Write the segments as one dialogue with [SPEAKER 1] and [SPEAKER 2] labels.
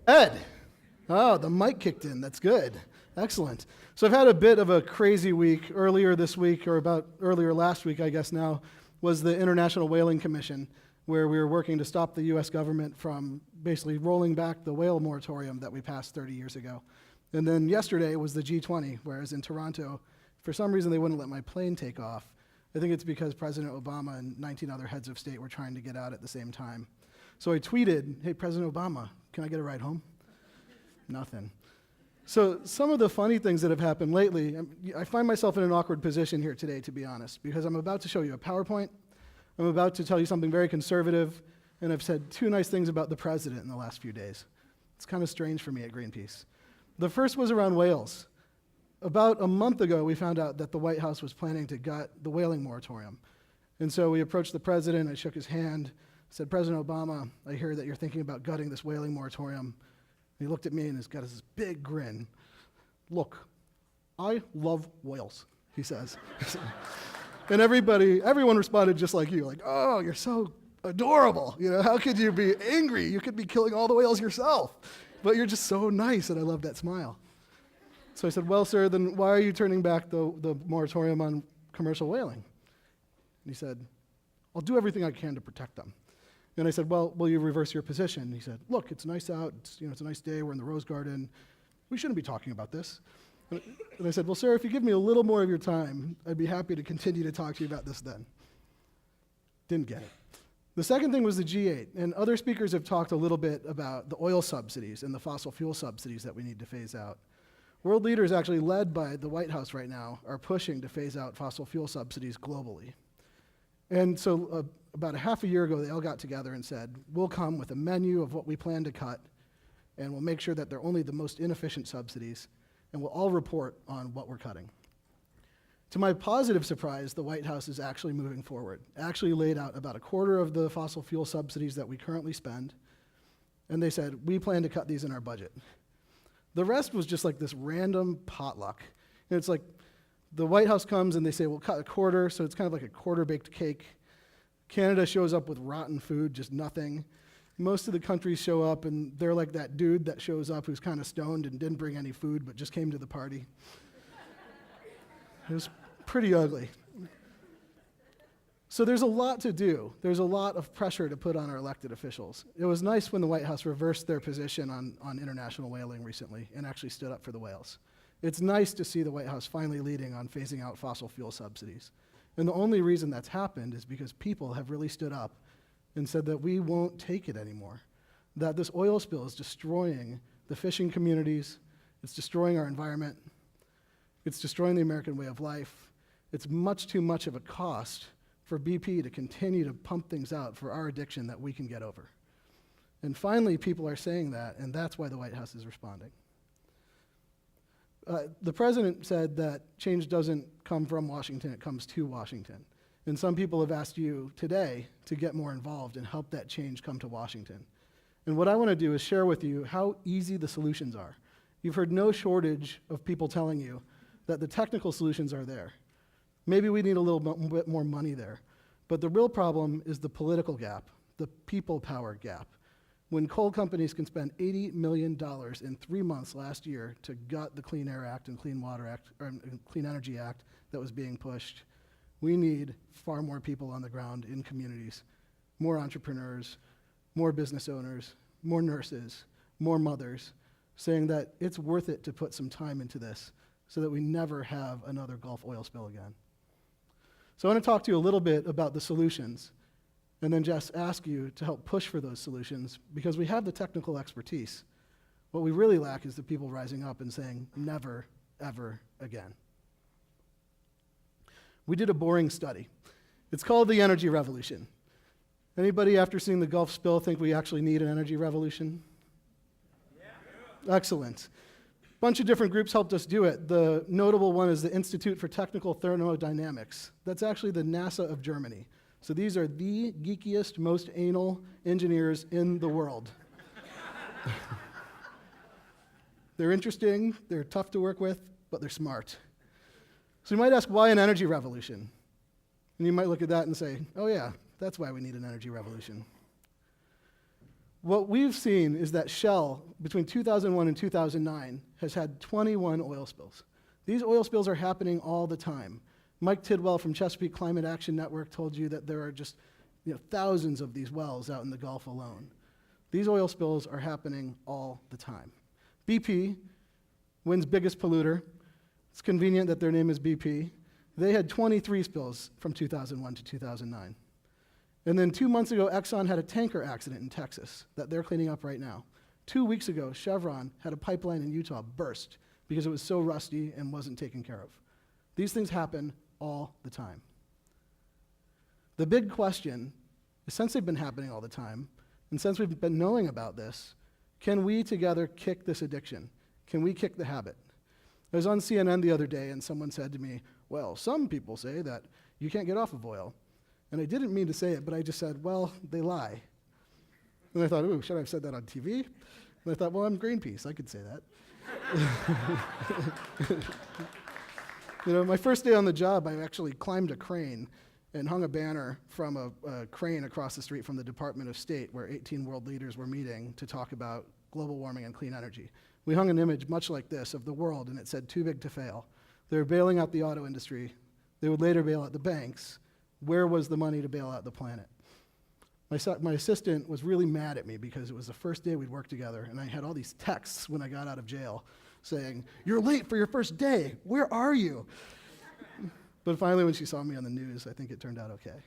[SPEAKER 1] Ed. Oh, the mic kicked in. That's good. Excellent. So I've had a bit of a crazy week. Earlier this week, or about earlier last week, I guess now, was the International Whaling Commission, where we were working to stop the U.S. government from basically rolling back the whale moratorium that we passed 30 years ago. And then yesterday was the G20, whereas in Toronto, for some reason they wouldn't let my plane take off. I think it's because President Obama and 19 other heads of state were trying to get out at the same time. So I tweeted, "Hey, President Obama, can I get a ride home?" Nothing. So some of the funny things that have happened lately, I find myself in an awkward position here today, to be honest, because I'm about to show you a PowerPoint. I'm about to tell you something very conservative, and I've said two nice things about the president in the last few days. It's kind of strange for me at Greenpeace. The first was around whales. About a month ago, we found out that the White House was planning to gut the whaling moratorium. And so we approached the president, I shook his hand, said, "President Obama, I hear that you're thinking about gutting this whaling moratorium." And he looked at me and he's got this big grin. "Look, I love whales," he says. And everyone responded just like you, like, "Oh, you're so adorable. You know, how could you be angry? You could be killing all the whales yourself. But you're just so nice," and I love that smile. So I said, "Well, sir, then why are you turning back the moratorium on commercial whaling?" And he said, "I'll do everything I can to protect them." And I said, "Well, will you reverse your position?" And he said, "Look, it's nice out. It's a nice day. We're in the Rose Garden. We shouldn't be talking about this." And I said, "Well, sir, if you give me a little more of your time, I'd be happy to continue to talk to you about this then." Didn't get it. The second thing was the G8, and other speakers have talked a little bit about the oil subsidies and the fossil fuel subsidies that we need to phase out. World leaders, actually led by the White House right now, are pushing to phase out fossil fuel subsidies globally. And so about a half a year ago, they all got together and said, "We'll come with a menu of what we plan to cut, and we'll make sure that they're only the most inefficient subsidies, and we'll all report on what we're cutting." To my positive surprise, the White House is actually moving forward, actually laid out about a quarter of the fossil fuel subsidies that we currently spend, and they said, "We plan to cut these in our budget." The rest was just like this random potluck. And it's like the White House comes and they say, "We'll cut a quarter," so it's kind of like a quarter-baked cake. Canada shows up with rotten food, just nothing. Most of the countries show up and they're like that dude that shows up who's kind of stoned and didn't bring any food but just came to the party. It was pretty ugly. So there's a lot to do. There's a lot of pressure to put on our elected officials. It was nice when the White House reversed their position on international whaling recently and actually stood up for the whales. It's nice to see the White House finally leading on phasing out fossil fuel subsidies. And the only reason that's happened is because people have really stood up and said that we won't take it anymore, that this oil spill is destroying the fishing communities, it's destroying our environment, it's destroying the American way of life. It's much too much of a cost for BP to continue to pump things out for our addiction that we can get over. And finally, people are saying that, and that's why the White House is responding. The president said that change doesn't come from Washington, it comes to Washington. And some people have asked you today to get more involved and help that change come to Washington. And what I want to do is share with you how easy the solutions are. You've heard no shortage of people telling you that the technical solutions are there. Maybe we need a little bit more money there. But the real problem is the political gap, the people power gap. When coal companies can spend $80 million in 3 months last year to gut the Clean Air Act and Clean Water Act, or Clean Energy Act that was being pushed, we need far more people on the ground in communities, more entrepreneurs, more business owners, more nurses, more mothers, saying that it's worth it to put some time into this so that we never have another Gulf oil spill again. So I want to talk to you a little bit about the solutions and then just ask you to help push for those solutions because we have the technical expertise. What we really lack is the people rising up and saying, never, ever again. We did a boring study. It's called the Energy Revolution. Anybody after seeing the Gulf spill think we actually need an energy revolution? Yeah. Excellent. A bunch of different groups helped us do it. The notable one is the Institute for Technical Thermodynamics. That's actually the NASA of Germany. So these are the geekiest, most anal engineers in the world. They're interesting, they're tough to work with, but they're smart. So you might ask, why an energy revolution? And you might look at that and say, oh yeah, that's why we need an energy revolution. What we've seen is that Shell, between 2001 and 2009, has had 21 oil spills. These oil spills are happening all the time. Mike Tidwell from Chesapeake Climate Action Network told you that there are just thousands of these wells out in the Gulf alone. These oil spills are happening all the time. BP, wind's biggest polluter. It's convenient that their name is BP. They had 23 spills from 2001 to 2009. And then 2 months ago, Exxon had a tanker accident in Texas that they're cleaning up right now. 2 weeks ago, Chevron had a pipeline in Utah burst because it was so rusty and wasn't taken care of. These things happen all the time. The big question is, since they've been happening all the time, and since we've been knowing about this, can we together kick this addiction? Can we kick the habit? I was on CNN the other day, and someone said to me, well, some people say that you can't get off of oil. And I didn't mean to say it, but I just said, well, they lie. And I thought, ooh, should I have said that on TV? And I thought, well, I'm Greenpeace. I could say that. My first day on the job, I actually climbed a crane and hung a banner from a crane across the street from the Department of State, where 18 world leaders were meeting to talk about global warming and clean energy. We hung an image much like this of the world, and it said, too big to fail. They were bailing out the auto industry. They would later bail out the banks. Where was the money to bail out the planet? My assistant was really mad at me because it was the first day we'd worked together, and I had all these texts when I got out of jail saying, you're late for your first day. Where are you? But finally, when she saw me on the news, I think it turned out okay.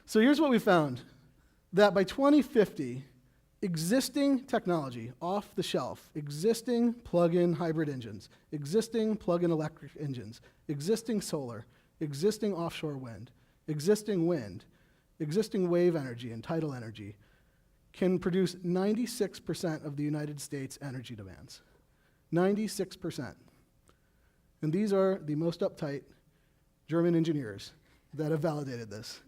[SPEAKER 1] So here's what we found, that by 2050, existing technology off the shelf, existing plug-in hybrid engines, existing plug-in electric engines, existing solar, existing offshore wind, existing wave energy and tidal energy can produce 96% of the United States energy demands. 96%. And these are the most uptight German engineers that have validated this.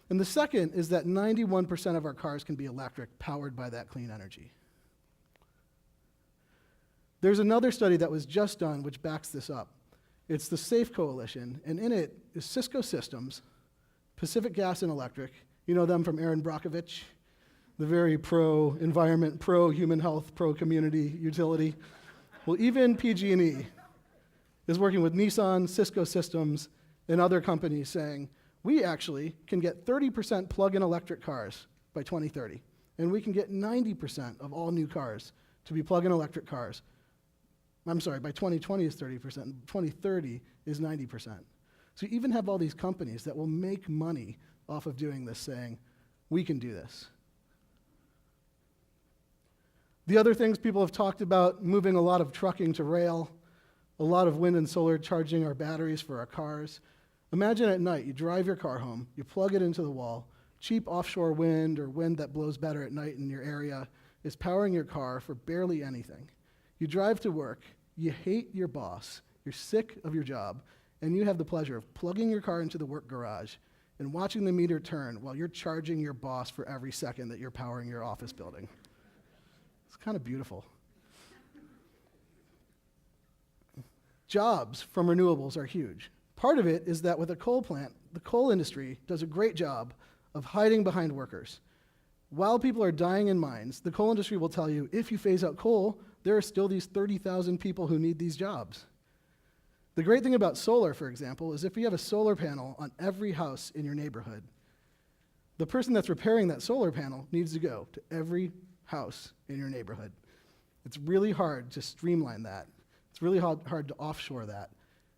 [SPEAKER 1] And the second is that 91% of our cars can be electric, powered by that clean energy. There's another study that was just done which backs this up. It's the SAFE Coalition, and in it is Cisco Systems, Pacific Gas and Electric, you know them from Aaron Brockovich, the very pro-environment, pro-human health, pro-community utility. Well, even PG&E is working with Nissan, Cisco Systems, and other companies saying, we actually can get 30% plug-in electric cars by 2030, and we can get 90% of all new cars to be plug-in electric cars. I'm sorry, by 2020 is 30%, 2030 is 90%. So you even have all these companies that will make money off of doing this saying, we can do this. The other things people have talked about, moving a lot of trucking to rail, a lot of wind and solar charging our batteries for our cars. Imagine at night, you drive your car home, you plug it into the wall, cheap offshore wind or wind that blows better at night in your area is powering your car for barely anything. You drive to work, you hate your boss, you're sick of your job, and you have the pleasure of plugging your car into the work garage and watching the meter turn while you're charging your boss for every second that you're powering your office building. It's kind of beautiful. Jobs from renewables are huge. Part of it is that with a coal plant, the coal industry does a great job of hiding behind workers. While people are dying in mines, the coal industry will tell you, if you phase out coal, there are still these 30,000 people who need these jobs. The great thing about solar, for example, is if you have a solar panel on every house in your neighborhood, the person that's repairing that solar panel needs to go to every house in your neighborhood. It's really hard to streamline that. It's really hard to offshore that.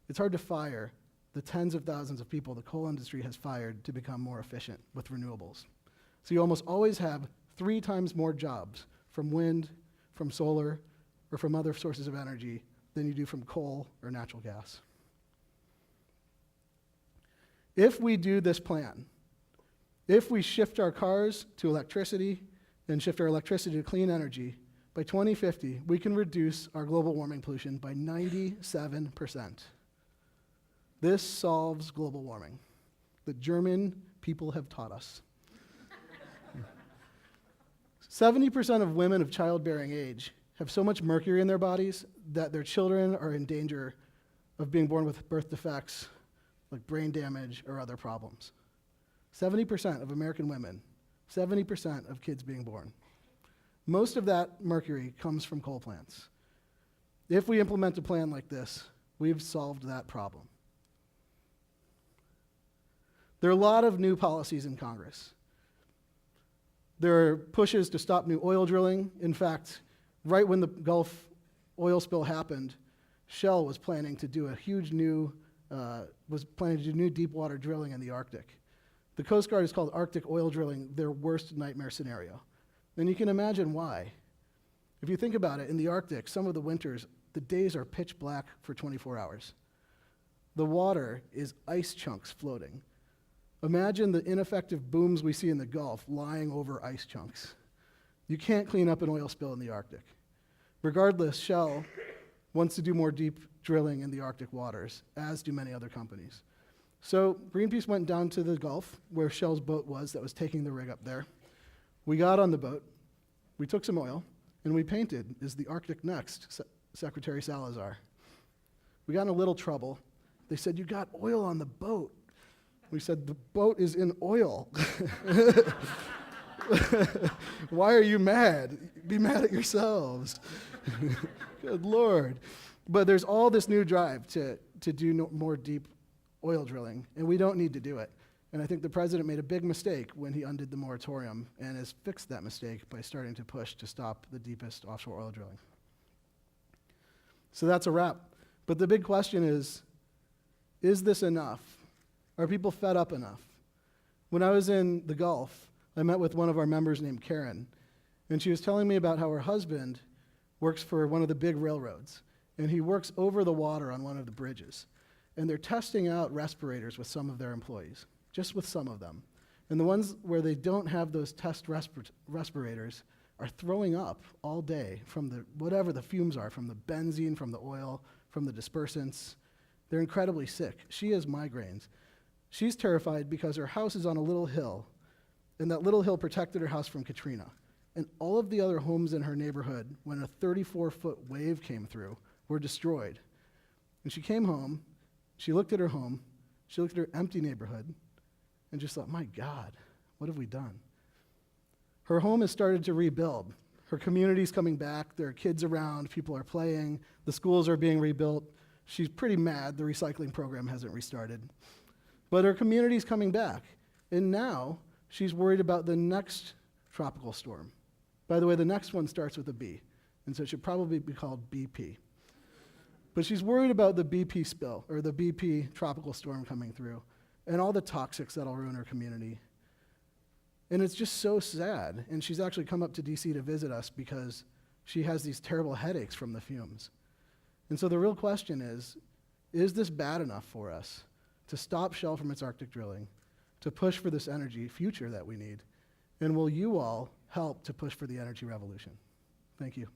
[SPEAKER 1] It's hard to fire the tens of thousands of people the coal industry has fired to become more efficient with renewables. So you almost always have 3 times more jobs from wind, from solar, or from other sources of energy than you do from coal or natural gas. If we do this plan, if we shift our cars to electricity and shift our electricity to clean energy, by 2050, we can reduce our global warming pollution by 97%. This solves global warming. The German people have taught us. 70% of women of childbearing age have so much mercury in their bodies that their children are in danger of being born with birth defects, like brain damage or other problems. 70% of American women 70% of kids being born. Most of that mercury comes from coal plants. If we implement a plan like this, we've solved that problem. There are a lot of new policies in Congress. There are pushes to stop new oil drilling. In fact, right when the Gulf oil spill happened, Shell was planning to do new deep water drilling in the Arctic. The Coast Guard has called Arctic oil drilling their worst nightmare scenario. And you can imagine why. If you think about it, in the Arctic, some of the winters, the days are pitch black for 24 hours. The water is ice chunks floating. Imagine the ineffective booms we see in the Gulf lying over ice chunks. You can't clean up an oil spill in the Arctic. Regardless, Shell wants to do more deep drilling in the Arctic waters, as do many other companies. So Greenpeace went down to the Gulf, where Shell's boat was that was taking the rig up there. We got on the boat, we took some oil, and we painted, "Is the Arctic next, Secretary Salazar?" We got in a little trouble. They said, "You got oil on the boat." We said, "The boat is in oil." Why are you mad? Be mad at yourselves. Good Lord. But there's all this new drive to do more deep oil drilling, and we don't need to do it. And I think the president made a big mistake when he undid the moratorium and has fixed that mistake by starting to push to stop the deepest offshore oil drilling. So that's a wrap. But the big question is this enough? Are people fed up enough? When I was in the Gulf, I met with one of our members named Karen, and she was telling me about how her husband works for one of the big railroads, and he works over the water on one of the bridges. And they're testing out respirators with some of their employees, just with some of them. And the ones where they don't have those test respirators are throwing up all day from whatever the fumes are, from the benzene, from the oil, from the dispersants. They're incredibly sick. She has migraines. She's terrified because her house is on a little hill, and that little hill protected her house from Katrina. And all of the other homes in her neighborhood, when a 34-foot wave came through, were destroyed. And she came home, she looked at her home, she looked at her empty neighborhood, and just thought, my God, what have we done? Her home has started to rebuild. Her community's coming back, there are kids around, people are playing, the schools are being rebuilt. She's pretty mad the recycling program hasn't restarted. But her community's coming back, and now she's worried about the next tropical storm. By the way, the next one starts with a B, and so it should probably be called BP. But she's worried about the BP spill, or the BP tropical storm coming through, and all the toxics that'll ruin her community. And it's just so sad, and she's actually come up to DC to visit us because she has these terrible headaches from the fumes. And so the real question is this bad enough for us to stop Shell from its Arctic drilling, to push for this energy future that we need? And will you all help to push for the energy revolution? Thank you.